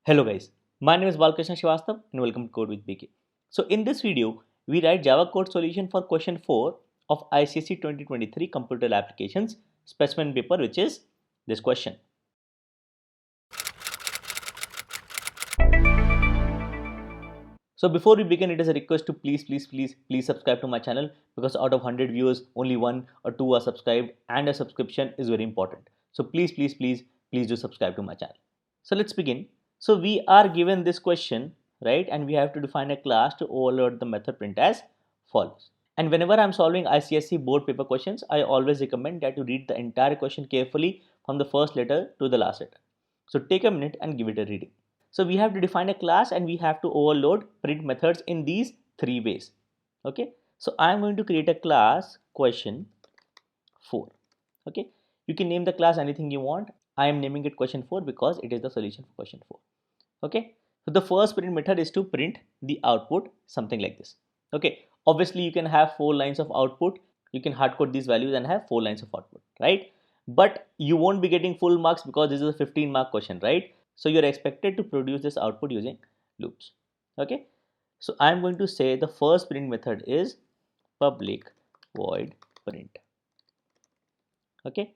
Hello guys, my name is Balkrishna Srivastav and welcome to Code with BK. So in this video, we write Java code solution for question 4 of ICSE 2023 Computer Applications Specimen Paper, which is this question. So before we begin, it is a request to please subscribe to my channel, because out of 100 viewers, only 1 or 2 are subscribed, and a subscription is very important. So please do subscribe to my channel. So let's begin. So we are given this question, right? And we have to define a class to overload the method print as follows. And whenever I'm solving ICSE board paper questions, I always recommend that you read the entire question carefully from the first letter to the last letter. So take a minute and give it a reading. So we have to define a class and we have to overload print methods in these 3 ways. Okay. So I'm going to create a class question 4. Okay. You can name the class anything you want. I am naming it question 4 because it is the solution for question 4. Okay. So the first print method is to print the output, something like this. Okay. Obviously you can have 4 lines of output. You can hard code these values and have 4 lines of output, right? But you won't be getting full marks because this is a 15-mark question, right? So you're expected to produce this output using loops. Okay. So I'm going to say the first print method is public void print. Okay.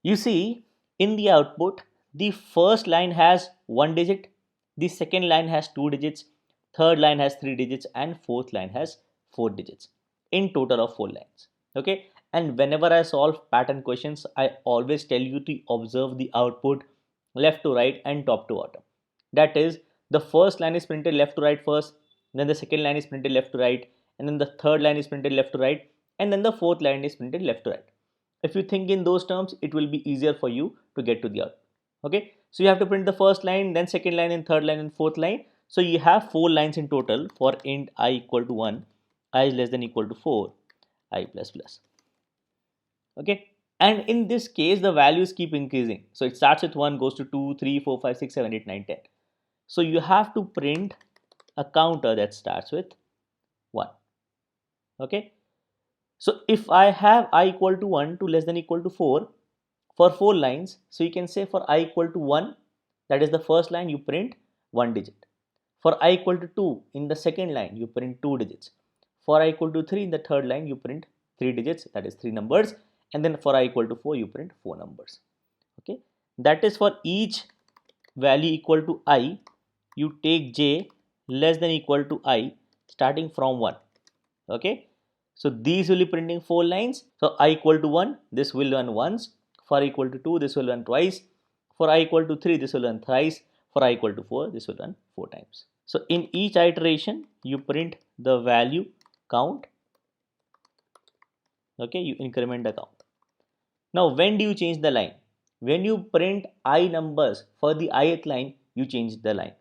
You see, in the output, the first line has 1 digit, the second line has 2 digits, third line has 3 digits, and fourth line has 4 digits. In total of 4 lines. Okay. And whenever I solve pattern questions, I always tell you to observe the output left to right and top to bottom. That is, the first line is printed left to right first, then the second line is printed left to right, and then the third line is printed left to right, and then the fourth line is printed left to right. If you think in those terms, it will be easier for you to get to the output. Okay. So you have to print the first line, then second line, and third line, and fourth line. So you have 4 lines in total for int I equal to 1, I is less than equal to 4, I plus plus. Okay. And in this case, the values keep increasing. So it starts with 1, goes to 2, 3, 4, 5, 6, 7, 8, 9, 10. So you have to print a counter that starts with 1. Okay. So if I have I equal to 1 to less than equal to 4 for 4 lines, so you can say for I equal to 1, that is the first line, you print 1 digit. For I equal to 2 in the second line, you print 2 digits. For I equal to 3 in the third line, you print 3 digits, that is 3 numbers. And then for I equal to 4, you print 4 numbers. Okay. That is for each value equal to I, you take j less than equal to I starting from 1. Okay. So these will be printing 4 lines. So I equal to 1, this will run once. For I equal to 2, this will run twice. For I equal to 3, this will run thrice. For I equal to 4, this will run 4 times. So in each iteration, you print the value count. Okay, you increment the count. Now, when do you change the line? When you print I numbers for the ith line, you change the line.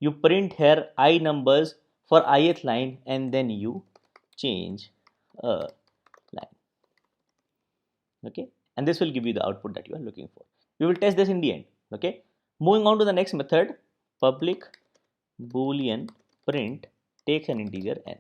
You print here I numbers for ith line and then you change a line. Okay, and this will give you the output that you are looking for. We will test this in the end. Okay, moving on to the next method, public boolean print takes an integer n.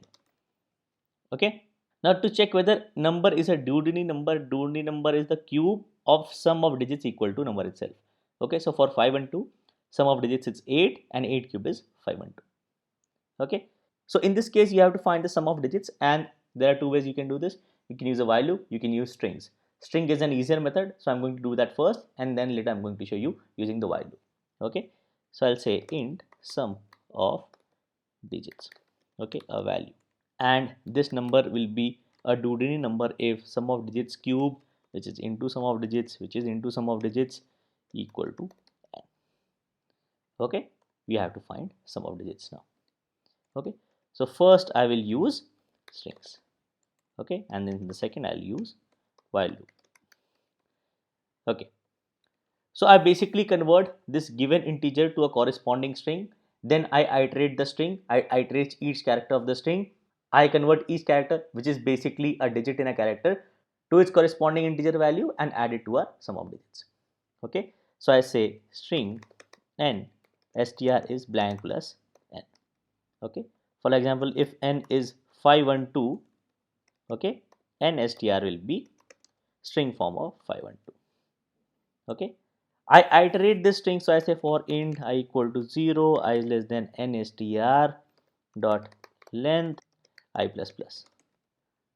Okay, now to check whether number is a Dewdney number is the cube of sum of digits equal to number itself. Okay, so for 5 and 2, sum of digits is 8 and 8 cube is 5 and 2. Okay, so in this case you have to find the sum of digits, and there are 2 ways you can do this. You can use a while loop, you can use strings. String is an easier method, so I'm going to do that first and then later I'm going to show you using the while loop. Okay, so I'll say int sum of digits, okay, a value, and this number will be a Dewdney number if sum of digits cube, which is into sum of digits, which is into sum of digits, equal to n. Okay, we have to find sum of digits now. Okay, so first I will use strings. Okay, and then in the second I'll use while loop. Okay, so I basically convert this given integer to a corresponding string. Then I iterate the string. I iterate each character of the string. I convert each character, which is basically a digit in a character, to its corresponding integer value and add it to a sum of digits. Okay, so I say string n str is blank plus n. Okay, for example, if n is 512, okay, n str will be string form of 512. Okay, I iterate this string, so I say for int I equal to 0, I is less than nstr dot length I plus plus.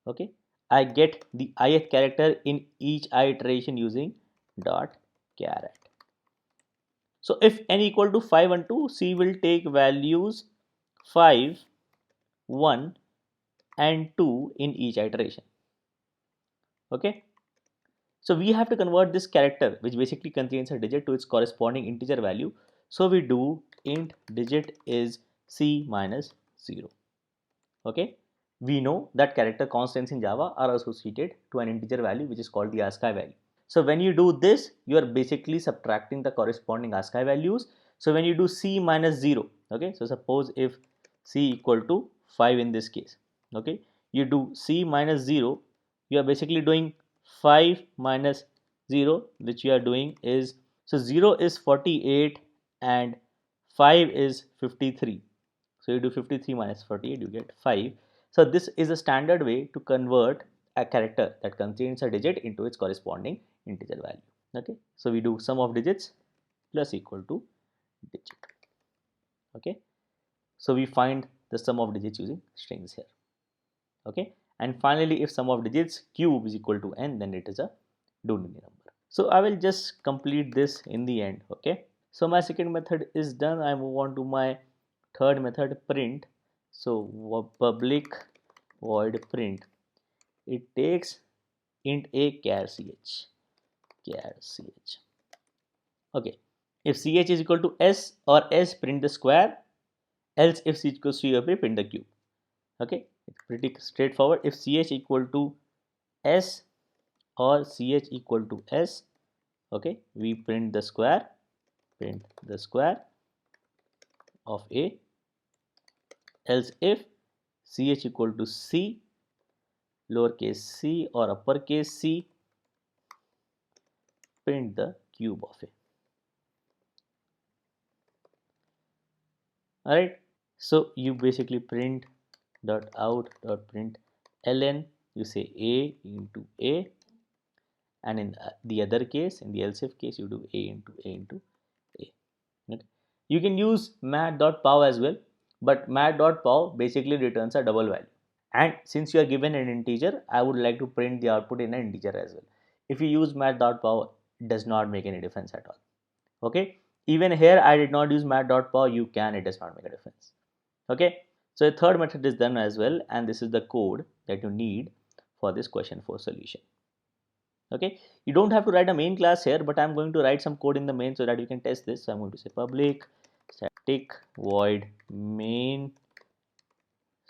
Okay, I get the ith character in each iteration using dot char. So if n equal to 5 and 2, C will take values 5, 1 and 2 in each iteration. Okay, so we have to convert this character, which basically contains a digit, to its corresponding integer value. So we do int digit is C minus 0. Okay, we know that character constants in Java are associated to an integer value which is called the ASCII value. So when you do this, you are basically subtracting the corresponding ASCII values. So when you do C minus 0, okay, so suppose if C equal to 5 in this case, okay, you do C minus 0, you are basically doing 5 minus 0, which you are doing is, so 0 is 48 and 5 is 53. So you do 53 minus 48, you get 5. So this is a standard way to convert a character that contains a digit into its corresponding integer value. Okay, so we do sum of digits plus equal to digit. Okay, so we find the sum of digits using strings here. Okay, and finally, if sum of digits cube is equal to n, then it is a Doodle number. So I will just complete this in the end. Okay, so my second method is done. I move on to my third method, print. So public void print, it takes int a char ch. Okay, if ch is equal to s or s, print the square, else if c equals to up, print the cube. Okay, it's pretty straightforward. If ch equal to s or ch equal to s, okay, we print the square of a. Else if ch equal to c, lowercase c or uppercase c, print the cube of a. Alright, so you basically print dot out dot print ln, you say a into a, and in the other case, in the else if case, you do a into a into a. Okay. You can use mat.pow as well, but mat.pow basically returns a double value. And since you are given an integer, I would like to print the output in an integer as well. If you use mat.pow, it does not make any difference at all. Okay, even here I did not use mat.pow, you can, it does not make a difference. Okay, so the third method is done as well, and this is the code that you need for this question 4 solution. Okay, you don't have to write a main class here, but I'm going to write some code in the main so that you can test this. So I'm going to say public static void main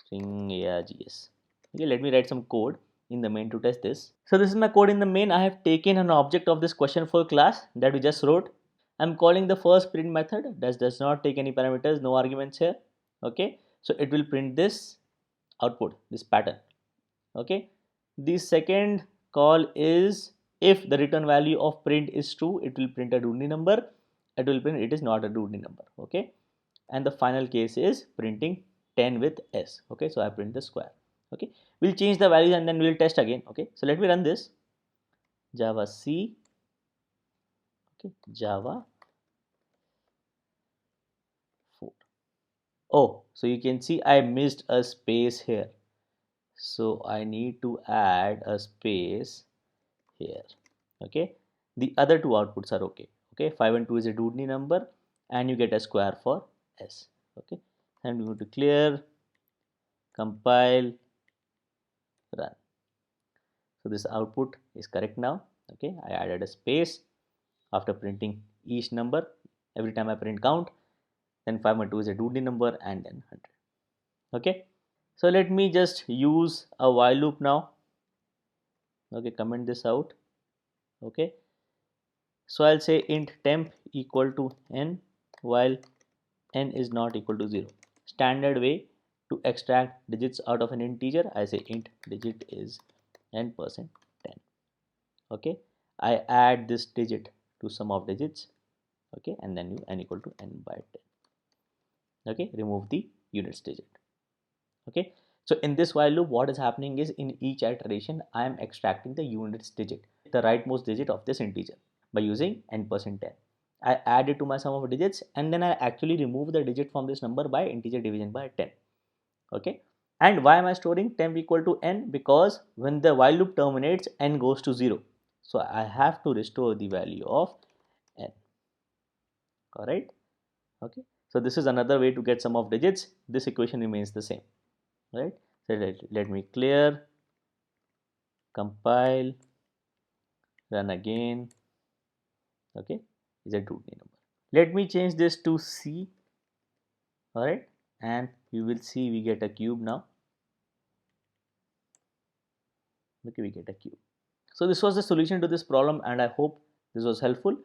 string args. Okay, let me write some code in the main to test this. So this is my code in the main. I have taken an object of this question 4 class that we just wrote. I'm calling the first print method that does not take any parameters, no arguments here. Okay, so it will print this output, this pattern. Okay, the second call is, if the return value of print is true, it will print a Doodle number. It will print it is not a Doodle number. Okay, and the final case is printing 10 with s. Okay, so I print the square. Okay, we'll change the values and then we'll test again. Okay, so let me run this. Java C. Okay, Java 4. Oh, so you can see I missed a space here. So I need to add a space here. Okay, the other two outputs are okay. Okay, 5 and 2 is a Doodle number, and you get a square for s. Okay, and we go to clear, compile, run. So this output is correct now. Okay, I added a space after printing each number. Every time I print count, then 5 and 2 is a Doodle number, and then 100. Okay, so let me just use a while loop now. Okay, comment this out. Okay, so I'll say int temp equal to n while n is not equal to 0. Standard way to extract digits out of an integer, I say int digit is n% 10. Okay, I add this digit to sum of digits. Okay, and then you n equal to n by 10. Okay, remove the units digit. Okay, so in this while loop, what is happening is, in each iteration I am extracting the units digit, the rightmost digit of this integer, by using n% 10. I add it to my sum of digits, and then I actually remove the digit from this number by integer division by 10. Okay. And why am I storing temp equal to n? Because when the while loop terminates, n goes to 0. So I have to restore the value of n. Alright. Okay. So this is another way to get sum of digits. This equation remains the same. Right. So let me clear, compile, run again. Okay. Is a root number. Let me change this to C. Alright. And you will see we get a cube now. Okay, we get a cube. So this was the solution to this problem, and I hope this was helpful.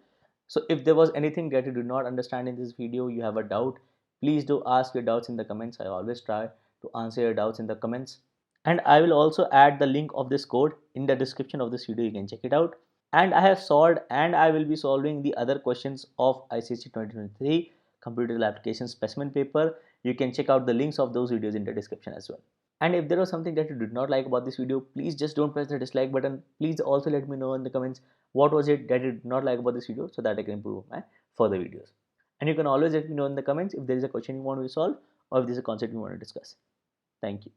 So if there was anything that you did not understand in this video, you have a doubt, please do ask your doubts in the comments. I always try to answer your doubts in the comments. And I will also add the link of this code in the description of this video. You can check it out. And I have solved and I will be solving the other questions of ICSE 2023 Computer Applications Specimen Paper. You can check out the links of those videos in the description as well. And if there was something that you did not like about this video, please just don't press the dislike button. Please also let me know in the comments what was it that you did not like about this video, so that I can improve my further videos. And you can always let me know in the comments if there is a question you want to solve or if there is a concept you want to discuss. Thank you.